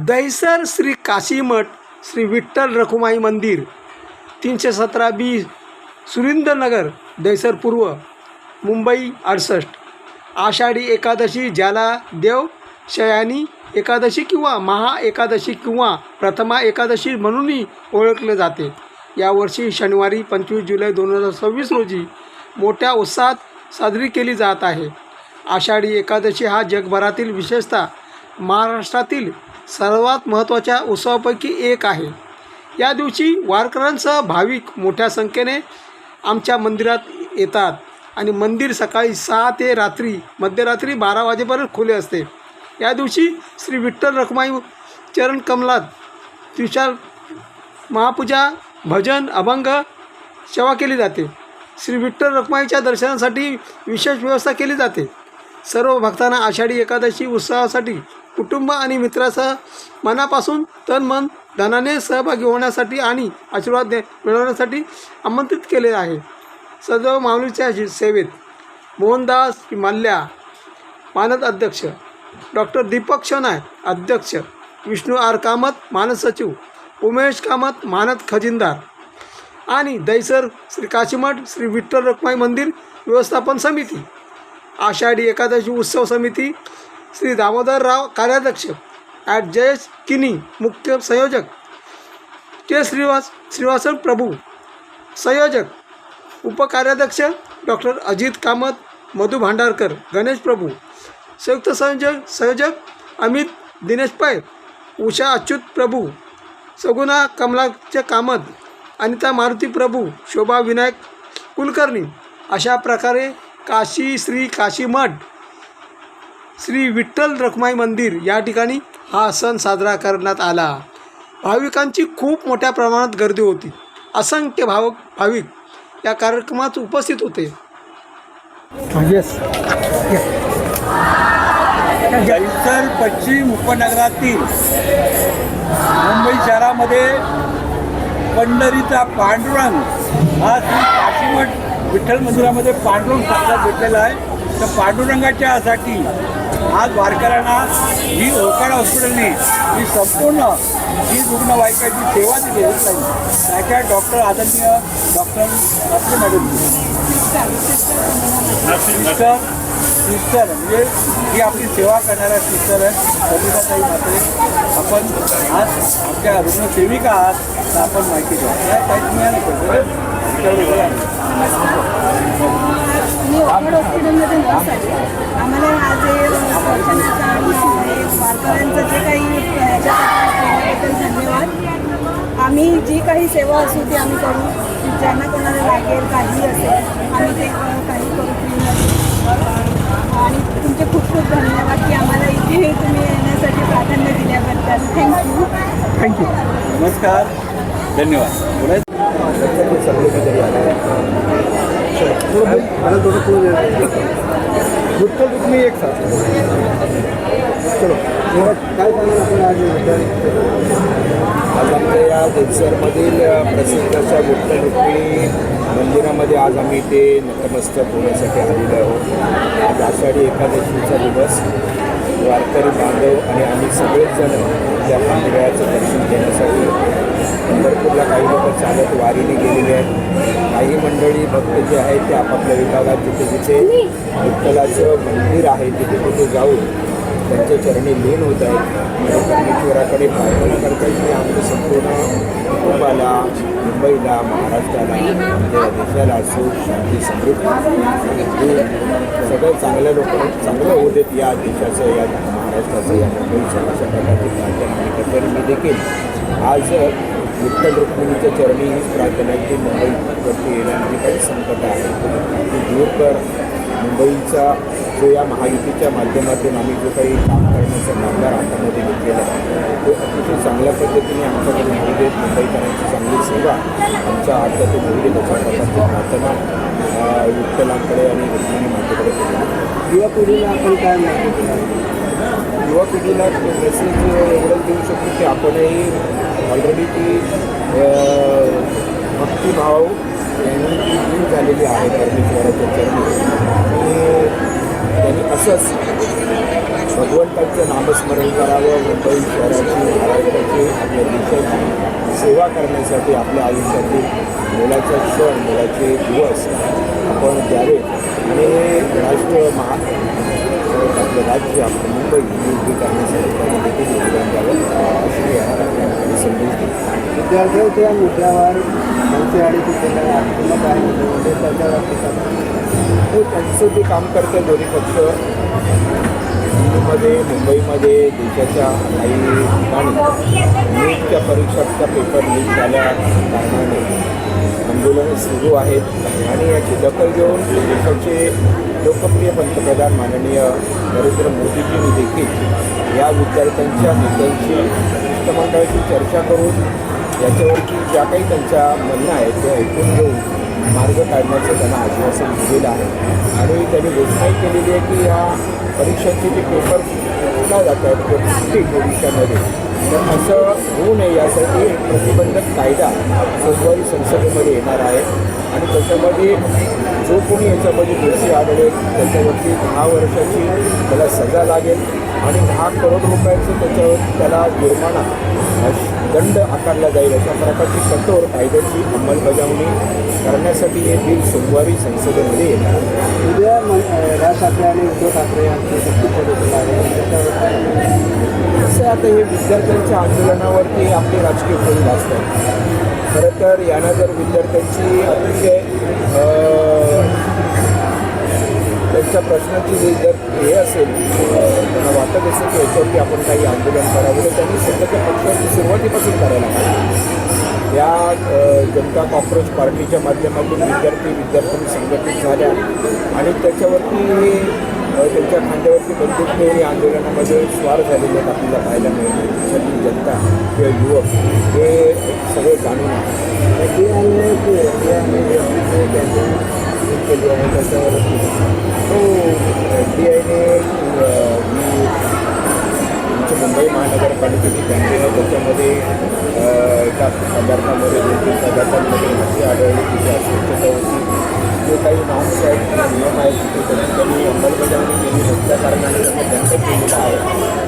दहिसर श्री काशीमठ श्री विठ्ठल रखुमाई मंदिर 317B सुरिंदरनगर दहिसर पूर्व मुंबई 68। आषाढी एकादशी ज्याला देव शयानी एकादशी किंवा महा एकादशी किंवा प्रथमा एकादशी म्हणूनही ओळखले जाते। यावर्षी शनिवारी 25 जुलै 2026 रोजी मोठ्या उत्साहात साजरी केली जात आहे। आषाढी एकादशी हा जगभरातील विशेषतः महाराष्ट्रातील सर्वात महत्त्वाच्या उत्सवापैकी एक आहे। या दिवशी वारकऱ्यांसह भाविक मोठ्या संख्येने आमच्या मंदिरात येतात आणि मंदिर सकाळी 6 ते मध्यरात्री 12 वाजेपर्यंत खुले असते। या दिवशी श्री विठ्ठल रखुमाई चरण कमलात त्रिशाल महापूजा भजन अभंग सेवा केली जाते। श्री विठ्ठल रखुमाईच्या दर्शनासाठी विशेष व्यवस्था केली जाते। सर्व भक्तांना आषाढी एकादशी उत्सवासाठी कुटुंब आणि मित्रासह मनापासून तन मन धनाने सहभागी होण्यासाठी आणि आशीर्वाद मिळवण्यासाठी आमंत्रित केले आहे। सदैव माऊलीच्या सेवेत मोहनदास मल्ल्या मानद अध्यक्ष, डॉक्टर दीपक शनाय अध्यक्ष, विष्णू आर कामत मानद सचिव, उमेश कामत मानद खजिनदार आणि दहिसर श्री काशीमठ श्री विठ्ठल रखुमाई मंदिर व्यवस्थापन समिती, आषाढी एकादशी उत्सव समिती श्री दामोदरराव कार्याध्यक्ष, जयेश किनी मुख्य संयोजक, के श्रीवासन प्रभू संयोजक, उपकार्याध्यक्ष डॉक्टर अजित कामत, मधु भांडारकर, गणेश प्रभू संयुक्त संयोजक अमित दिनेश पै, उषा अच्युत प्रभू, सगुना कमलाचे कामत, अनिता मारुती प्रभू, शोभा विनायक कुलकर्णी। अशा प्रकारे काशी श्री काशीमठ श्री विठ्ठल रखुमाई मंदिर या ठिकाणी हा सण साजरा करण्यात आला। भाविकांची खूप मोठ्या प्रमाणात गर्दी होती। असंख्य भाविक या कार्यक्रमात उपस्थित होते। दहिसर पश्चिम उपनगरातील मुंबई शहरामध्ये पंढरीचा पांडुरंग हा श्री काशीमठ विठ्ठल मंदिरामध्ये पांडुरंग साक्षात भेटलेला आहे। तर पांडुरंगाच्यासाठी आज वारकऱ्यांना ही ओकाड हॉस्पिटलने ही संपूर्ण ही रुग्णवाहिकाची सेवा दिली आहे। त्याच्या डॉक्टर आदरणीय डॉक्टर आपले मॅडम सिस्टर म्हणजे ही आपली सेवा करणाऱ्या सिस्टर आहे सविताताई म्हात्रे। आपण आज आमच्या रुग्णसेविका आहात तर आपण माहिती द्या काय मी ओकाड हॉस्पिटलमध्ये नर्स आहे। आम्हाला आज वारकऱ्यांचं जे काही केल्याबद्दल धन्यवाद। आम्ही जी काही सेवा असू ती आम्ही करू, ज्यांना कोणाला लागेल काही असेल आम्ही ते काही करू आणि तुमचे खूप खूप धन्यवाद की आम्हाला इथे तुम्ही येण्यासाठी प्राधान्य दिल्याबद्दल। थँक्यू। नमस्कार, धन्यवाद। तुम्ही एक साथ चलो काय आज आमच्या या दहिसरमधील प्रसिद्ध अशा विठ्ठल रुक्मिणी मंदिरामध्ये आज आम्ही ते नतमस्तक होण्यासाठी आलेलो आहोत। आज आषाढी एकादशीचा दिवस वारकरी बांधव आणि आम्ही सगळेच जण त्या मंदिराचं दर्शन घेण्यासाठी पंढरपूरला काही लोक चालत वारीने गेलेले आहेत। काही मंडळी भक्त जे आहेत ते आपापल्या विभागात जिथे जिथे विठ्ठलाचं मंदिर आहे तिथे तिथे जाऊन त्यांच्या चरणी लीन होत आहेत आणि परमेश्वराकडे प्रार्थना करतात की आमचं संपूर्ण कुटुंबाला, मुंबईला, महाराष्ट्राला, आमच्या देशाला सुख शांती समृद्धी सगळं चांगलं होऊ देत या देशाचं, या महाराष्ट्राचं, या मुंबईचं अशा प्रकारची प्रार्थना आम्ही करतो। मी देखील आज विठ्ठल रुक्मिणीच्या चरणी हीच प्रार्थना आहे की मुंबईवरती येणारी काही संकट आहे ती दूर कर। मुंबईचा जो या महायुतीच्या माध्यमातून आम्ही जो काही काम करण्याचा निर्धार हातामध्ये घेतलेला आहे तो अतिशय चांगल्या पद्धतीने आमच्याकडे होऊ देत। मुंबईकरांची चांगली सेवा आमच्या हातातून होऊ देत अशा प्रकारची प्रार्थना विठ्ठलांकडे आणि रुक्मिणी मातेकडे केली। युवा पिढीला आपण काय माहिती युवा पिढीला मेसेज एवढंच देऊ शकतो की आपणही ऑलरेडी ती भक्तिभाव यांनी ती लीन झालेली आहे परमेश्वराच्या चरणी आणि त्यांनी असंच भगवंताचं नामस्मरण करावं, मुंबई शहराची, महाराष्ट्राची, आपल्या देशाची सेवा करण्यासाठी आपल्या आयुष्यातील मोलाचा क्षण, मोलाचे दिवस आपण द्यावे आणि राष्ट्र आपलं राज्य आपलं मुंबई उभी करण्यासाठी त्यांनी देखील योगदान द्यावं अशी आपल्याला संदेश दिली. विद्यार्थ्यांच्या मुद्द्यावर त्यांचे आणि कुठल्या काय म्हणजे त्याच्यावर हो, त्यांचं ते काम करते दोन्ही पक्ष दिल्लीमध्ये, मुंबईमध्ये, देशाच्या काही ठिकाणी नीटच्या परीक्षांचा पेपर लीक झाल्या कारणाने आंदोलनं सुरू आहेत आणि याची दखल घेऊन देशाचे लोकप्रिय पंतप्रधान माननीय नरेंद्र मोदीजींनी देखील या विद्यार्थ्यांच्या नेत्यांशी शिष्टमंडळाची चर्चा करून याच्यावरती ज्या काही त्यांच्या म्हणणं आहेत ते ऐकून घेऊन मार्ग काढण्याचं त्यांना आश्वासन दिलेलं आहे आणि त्यांनी घोषणाही केलेली आहे की या परीक्षांचे जे पेपर फुटला जात आहेत प्रत्येक भविष्यामध्ये तर असं होऊ नये यासाठी एक प्रतिबंधक कायदा सोमवारी संसदेमध्ये येणार आहे आणि त्याच्यामध्ये जो कोणी याच्यामध्ये दोषी आढळेल त्याच्यावरती 10 वर्षाची त्याला सजा लागेल आणि 10 करोड रुपयाचं त्याच्यावर त्याला जुर्माना दंड आकारला जाईल अशा प्रकारची कठोर कायद्याची अंमलबजावणी करण्यासाठी हे बिल सोमवारी संसदेमध्ये येणार आहे. उद्या राज ठाकरे आणि उद्धव ठाकरे यांचं शक्तीप्रदर्शन आहे कसं आता हे विद्यार्थ्यांच्या आंदोलनावरती आपली राजकीय फळी असतात. खरं तर यांना जर विद्यार्थ्यांची अतिशय त्यांच्या प्रश्नाची जर हे असेल त्यांना वाटत असेल की याच्यावरती आपण काही आंदोलन करावं तर त्यांनी स्वतःच्या पक्षाची सुरुवातीपासून करायला पाहिजे. या जनता कॉक्रोच पार्टीच्या माध्यमातून विद्यार्थ्यांनी संघटित झाल्या आणि त्याच्यावरती हे त्यांच्या खांद्यावरती बंदूक ठेवून या आंदोलनामध्ये स्वार झालेले आपल्याला पाहायला मिळेल. देशातील जनता किंवा युवक हे सगळे जाणून केली आहे त्याच्यावरती तो DIने तुमच्या मुंबई महानगरपालिकेची कॅम्पेन आहे त्याच्यामध्ये एका पदार्थामध्ये 2-3 पदार्थांमध्ये माहिती आढळली तिथे अस्वच्छता होती. जे काही नॉर्म्स आहेत नियम आहेत तिथे त्यांनी अंमलबजावणी केली नसल्या कारणाने त्यांना दंड केलेला आहे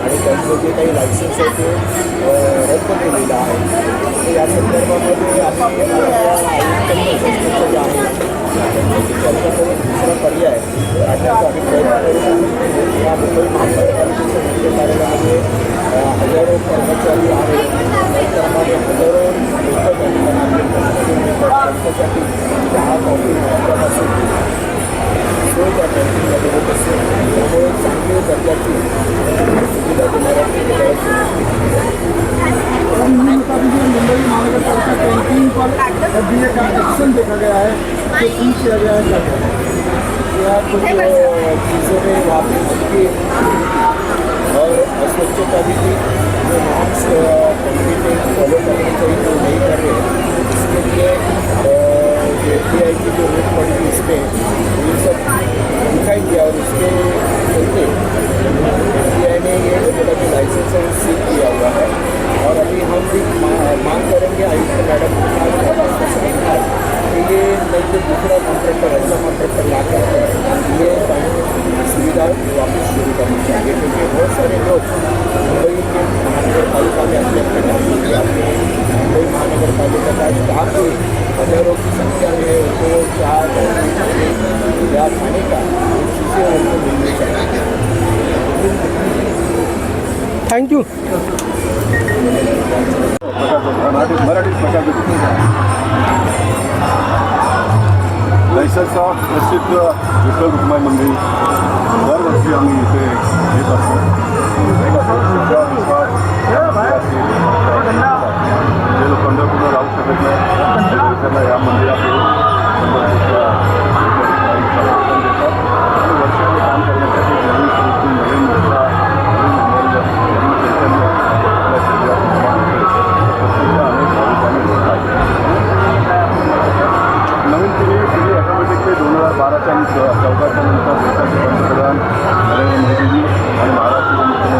आणि त्यांचं जे काही लायसन्स आहे ते रद्द केलेलं आहे. तर या संदर्भामध्ये आपण आयुक्त जे आहे त्यांची चर्चा करून दुसरा पर्याय काढण्याचा आम्ही प्रयत्न करू. या मुंबई महानगरपालिकेच्या मुख्य कार्यालयामध्ये हजारो कर्मचारी आहेत त्याप्रमाणे हजारो लोक त्यांच्यासाठी चहा कॉफी नाश्त्यापासून सोय त्या कॅन्टीनमध्ये होत असते. त्यामुळे चांगली दर्जाची सुविधा देणाऱ्या मुंबई महानगर पालिका कैंटीन पर अभी एक एक्शन देखा गया है जो की किया गया है या कुछ चीज़ों में वहाँ पर उनकी और अस्वच्छता भी थी जो नॉर्म्स कंपनी फॉलो करनी चाहिए जो नहीं कर रहे इसके लिए FBI की जो रेट पड़ी थी इसमें ये सब दिखाई दिया और इसके चलते FBI ने ये बोला कि लाइसेंस है सील किया हुआ है और अभी हम भी मांग करेंगे आयुक्त मैडम कि ये नहीं तो दूसरा कॉन्ट्रैक्टर ऐसा कॉन्ट्रैक्टर ला कर ये सुविधा वापस शुरू करनी चाहिए क्योंकि बहुत सारे लोग मुंबई के महानगरपालिका में अपने मुंबई महानगरपालिका का स्टाफ भी हजारों की संख्या में उनको चाय या खाने का चीज़ें उनको मिलनी चाहिए. थँक्यू. लायसन्सचा प्रसिद्ध विठ्ठल रुक्माई मंदिर दरवर्षी आम्ही इथे येत असतो. जे लोक पंढरपूरला राहू शकत नाही त्यांना या मंदिरात पंढरपूरच्या देतात आणि वर्षाने काम करण्यासाठी नवीन संस्कृती नवीन मुद्रा नवीन चैतन्य आपल्या शरीरात निर्माण होते अनेक भाविकांनी नवीन पिढी ऑटोमॅटिकली 2012च्या आणि 14च्या नंतर देशाचे पंतप्रधान नरेंद्र मोदीजी आणि महाराष्ट्राचे मुख्यमंत्री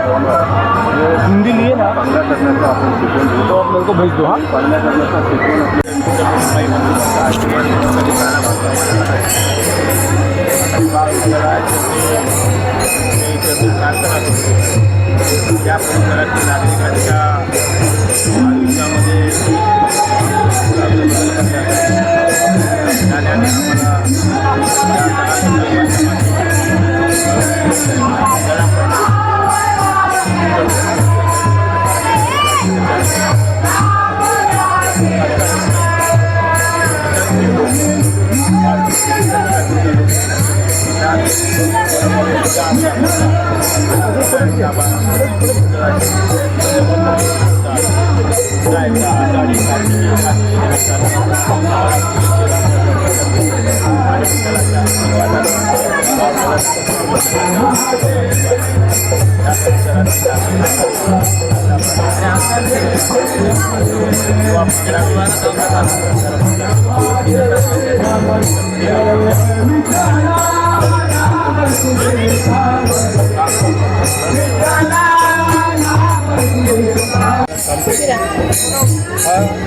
हिंदी लिए ना चांगल्या करण्याचं आपण शिकवून देऊ. तो आप लोगों को भेज दो. हाँ, चांगल्या करण्याचा शिकवून आपल्या त्या परिसरातील नागरिकांच्या आयुष्यामध्ये झाल्याने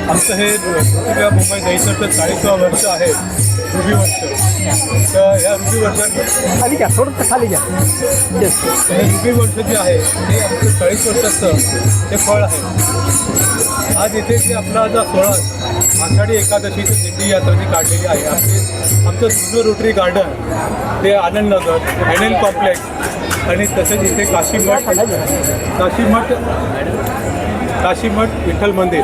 आमचं हे मुंबई दहीसरचं 40वं वर्ष आहे, रुबी वर्ष. तर ह्या रुबी वर्षात खाली घ्या, थोडं खाली घ्या. येस. हे रुबी वर्ष जे आहे ते आमचं 40 वर्षाचं ते फळ आहे. आज इथे जे आपला जो सोहळा आषाढी एकादशीची दिंडी यात्रा जी काढलेली आहे, आमचं जुनं रोटरी गार्डन ते आनंदनगर एन एल कॉम्प्लेक्स आणि तसेच इथे काशीमठ विठ्ठल मंदिर.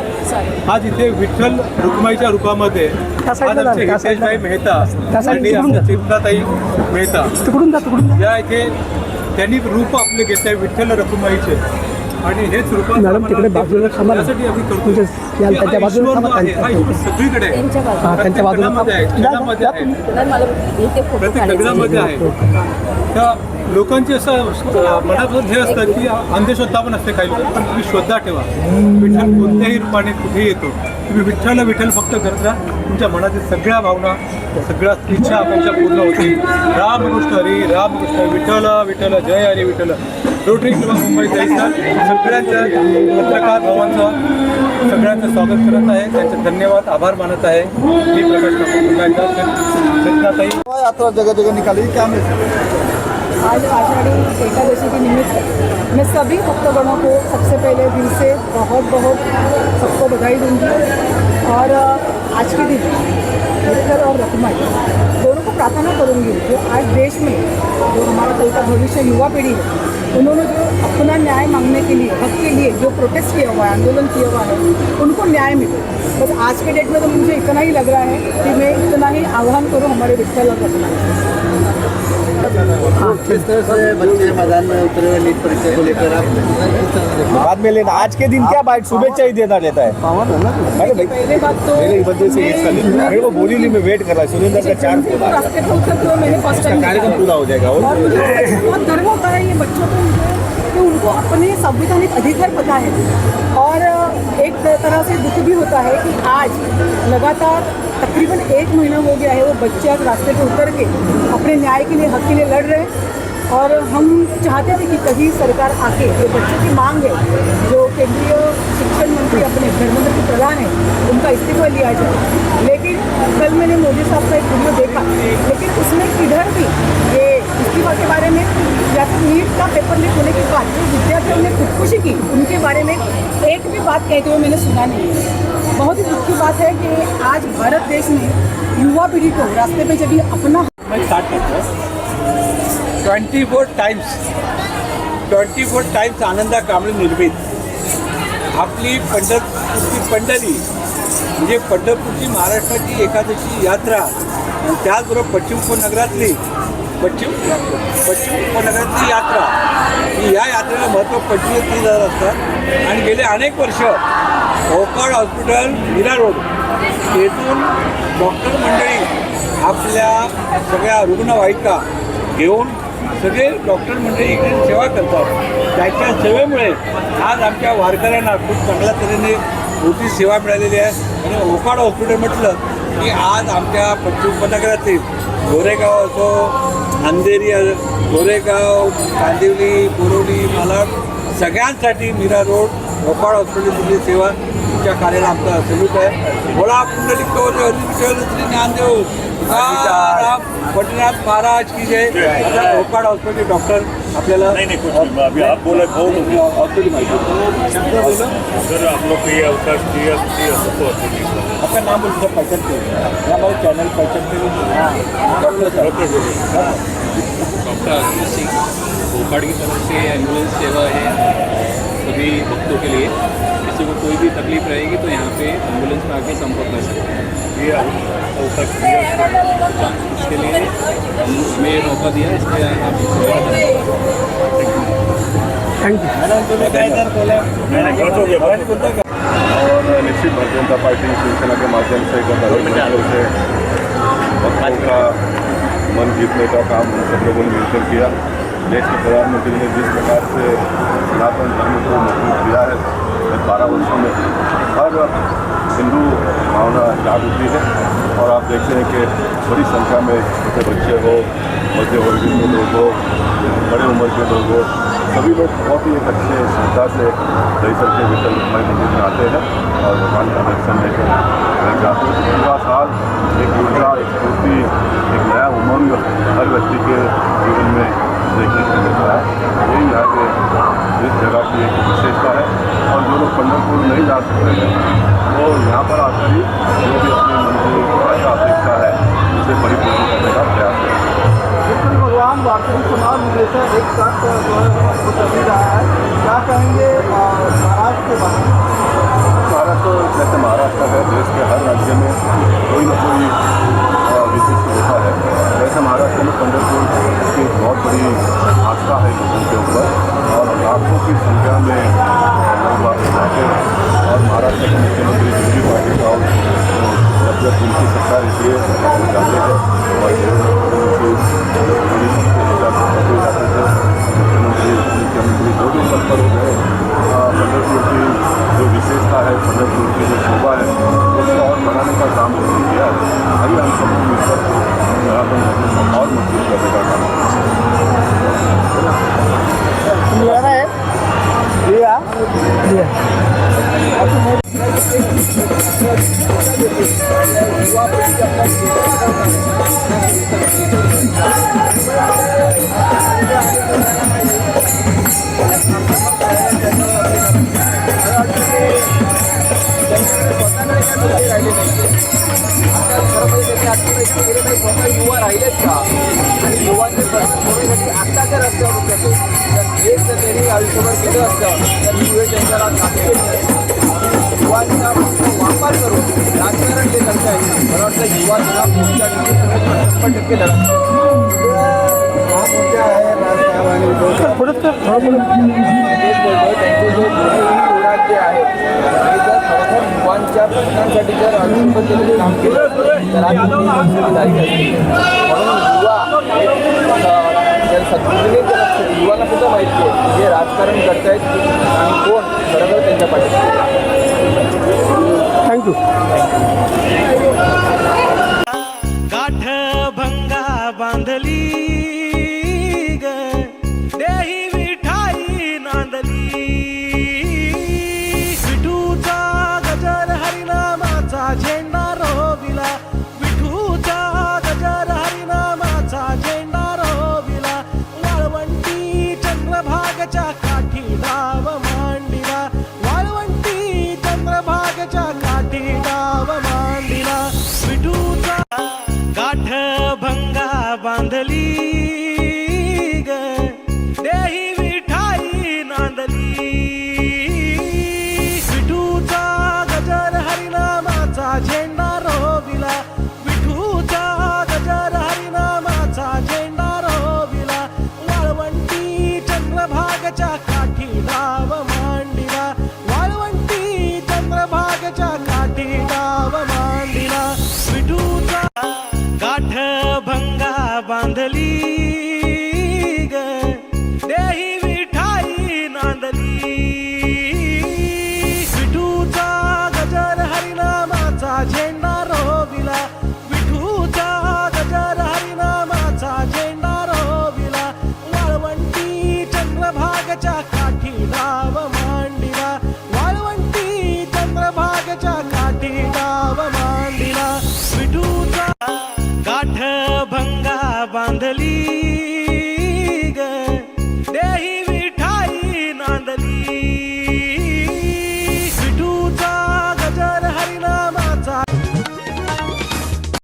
आज इथे विठ्ठल रुक्माईच्या रूपामध्ये आज आमचे हितेशभाई मेहता आणि आमच्या चिंताताई मेहता या इथे त्यांनी रूप आपले घेत आहे विठ्ठल रुक्माईचे. आणि हेच रूप त्यासाठी आम्ही करतो. सगळीकडे त्यांच्या बाजूला आहे, जगामध्ये आहे, प्रत्येक नगरामध्ये आहे. त्या लोकांची असं मनात हे असतं की अंधश्रद्धा पण असते काही लोक, पण तुम्ही श्रद्धा ठेवा. विठ्ठल कोणत्याही रूपाने कुठेही येतो. तुम्ही विठ्ठल फक्त करत राहा. तुमच्या मनातील सगळ्या भावना, सगळ्या इच्छा आकांक्षा पूर्ण होतील. रामकृष्ण हरी, रामकृष्ण विठ्ठल विठ्ठल, जय हरी विठ्ठल. रोटरी क्लब मुंबई दहीसर सगळ्यांचं पत्रकार भावांचं सगळ्यांचं स्वागत करत आहे. त्यांचे धन्यवाद, आभार मानत आहे. मी प्रकाश चेतनाताई. यात्रा जगह जगह निकाली, क्या मैसेज? आज आषाढ़ी एकादशी के निमित्त मैं सभी भक्तगणों को सबसे पहले दिल से बहुत बहुत सबको बधाई दूंगी. और आज के दिन विठ्ठल और रुक्माई दोनों को प्रार्थना करूंगी जो आज देश में जो हमारा कल का भविष्य युवा पीढ़ी है, उन्होंने जो अपना न्याय मांगने के लिए, हक के लिए जो प्रोटेस्ट किया हुआ है, आंदोलन किया हुआ है, उनको न्याय मिले. बस आज के डेट में तो मुझे इतना ही लग रहा है कि मैं इतना ही आह्वान करूँ हमारे विठ्ठल और रुक्माई. किस तरह से बच्चे मैदान में उतरे हुए नीट परीक्षा को लेकर आप बाद में लेना? आज के दिन क्या बाइट शुभेच्छा ही देता रहता है? पहले बात तो मेरे वजह से अरे वो बोली नहीं, मैं वेट कर रहा. सुरेंद्र का 4 फोन आया. रास्ते पर उतर तो मैंने फर्स्ट टाइम कार्यक्रम पूरा हो जाएगा. और मुझे बहुत गर्व होता है ये बच्चों को कि उनको अपने संवैधानिक अधिकार पता है. और एक तरह से दुख भी होता है कि आज लगातार तकरीबन 1 महीना हो गया है वो बच्चे आज रास्ते पे उतर के अपने न्याय के लिए, हक के लिए लड़ रहे हैं. और हम चाहते थे कि कभी सरकार आके जो बच्चों की मांग है, जो केंद्रीय शिक्षण मंत्री अपने धर्मेंद्र के प्रधान है, उनका इस्तीफा लिया जाए. लेकिन कल मैंने मोदी साहब का एक वीडियो देखा, लेकिन उसमें किधर भी ये इस्तीफा के बारे में या फिर नीट का पेपर लीक होने के बाद जो विद्यार्थियों ने खुदकुशी की उनके बारे में एक भी बात कहते हुए मैंने सुना नहीं है. बहुत ही दुख की बात है कि आज भारत देश में युवा पीढ़ी को रास्ते पे जब अपना 24 टाइम्स आनंदा कांबळे निर्मित आपली पंढरपूरची पंढरी म्हणजे पंढरपूरची महाराष्ट्राची एकादशी यात्रा आणि त्याचबरोबर पश्चिम उपनगरातली यात्रा ही या यात्रेला महत्त्व 25-30 असतात. आणि गेले अनेक वर्ष ओकाड हॉस्पिटल मीरा रोड येथून डॉक्टर मंडळी आपल्या सगळ्या रुग्णवाहिका घेऊन सगळे डॉक्टर मंडळी इकडे सेवा करतात. त्याच्या सेवेमुळे आज आमच्या वारकऱ्यांना खूप चांगल्या तऱ्हेने मोठी सेवा मिळालेली आहे. आणि ओकाड हॉस्पिटल म्हटलं की आज आमच्या पश्चिम उपनगरातील गोरेगाव असो, अंधेरी, गोरेगाव, कांदिवली, बोरवली, मालाड सगळ्यांसाठी मीरा रोड भोपाळ हॉस्पिटलची सेवा तुमच्या कार्याला आमचा सल्यूट आहे. बोला पुंडलिक कवच हरी श्री ज्ञानदेव तुकाराम पटनाथ महाराज की जय. आता भोपाळ हॉस्पिटल डॉक्टर आपल्याला अभी आप बोले बहुत हॉस्पिटल माहिती सर आप लोग को ये अवकाश दिया आपका नाम बोल सर पहचान के हमारे चैनल पहचान के डॉक्टर अर्जुन सिंह भोपाल की तरफ से एम्बुलेंस सेवा है सभी भक्तों के लिए. किसी को कोई भी तकलीफ रहेगी तो यहाँ पे एम्बुलेंस में आके संपर्क कर सकते हैं. ये अवकाश दिया इसके लिए हमें ये मौका दिया, इसलिए आप सेवा थँक्यू. और निश्चित भारतीय जनता पार्टी शिवसेना के माध्यम से गत अगले महीनों से भक्तों का मन जीतने का काम हम सब लोगों ने मिलकर किया. देश के प्रधानमंत्री ने जिस प्रकार से सनातन धर्म को मजबूत किया है, 12 वर्षों में हर हिंदू भावना जागृति है. और आप देखते हैं कि बड़ी संख्या में छोटे बच्चे हो, मध्य वर्गीय के लोग हो, बड़े उम्र के लोग हो, सभी लोग बहुत ही एक अच्छे श्रद्धा से दहीसर के विठल रुक्माई मंदिर में आते हैं और भगवान का दर्शन लेकर घर जाते हैं. पूरा साल एक ऊर्जा, एक स्फूर्ति, एक नया उमंग हर व्यक्ति के जीवन में देखने को मिलता है. यही यहाँ के इस जगह की एक विशेषता है. और जो लोग पंढरपुर नहीं जा सकते हैं वो यहाँ पर आकर ही जो भी अपनी मन की आशा अपेक्षा है उसे परिपूर्ण करने का प्रयास करें. भगवान वार्षिक चुनाव निर्देशक एक साथ जो है वो चल रहा है, क्या कहेंगे महाराष्ट्र के बारे में? महाराष्ट्र जैसे महाराष्ट्र है, देश के हर राज्य में कोई न कोई विशिष्ट होता है. वैसे महाराष्ट्र में पंढरपुर की बहुत बड़ी आस्था है लोगों के ऊपर और लाखों की संख्या में लोग आते हैं. और महाराष्ट्र के मुख्यमंत्री बीजेपी पार्टी का जब जब उनकी सरकार रहती है वो जाते हैं और मुख्यमंत्री जो भी पद पर हो गए. पंढरपुर की जो विशेषता है, पंढरपुर की जो शोभा है उसको और बढ़ाने का काम उन्होंने किया है. आइए हम सब मिलकर सनातन धर्म को और मजबूत करने का काम युवा राहिलेत का आणि युवांचे प्रश्न आत्ताच्या रस्त्यावर उतरले तर एक जर त्यांनी आयुष्यभर केलं असतं तर युवे त्यांच्याला युवांचा वापर करून राजकारण ते करता येईल. मला वाटतं युवांना पुढच्या 100% लढत हा मुद्दा आहे. राजकारण आणि त्यांचे जे राज्य आहे आणि जर खरोखर युवांच्या प्रश्नांसाठी जर आयुष्यभर त्यांनी काम केलं तर आज जबाबदारी असते. म्हणून युवांना सुद्धा माहिती आहे जे राजकारण करतायत आणि कोण खरोखर त्यांच्या पाठीशी. थँक्यू.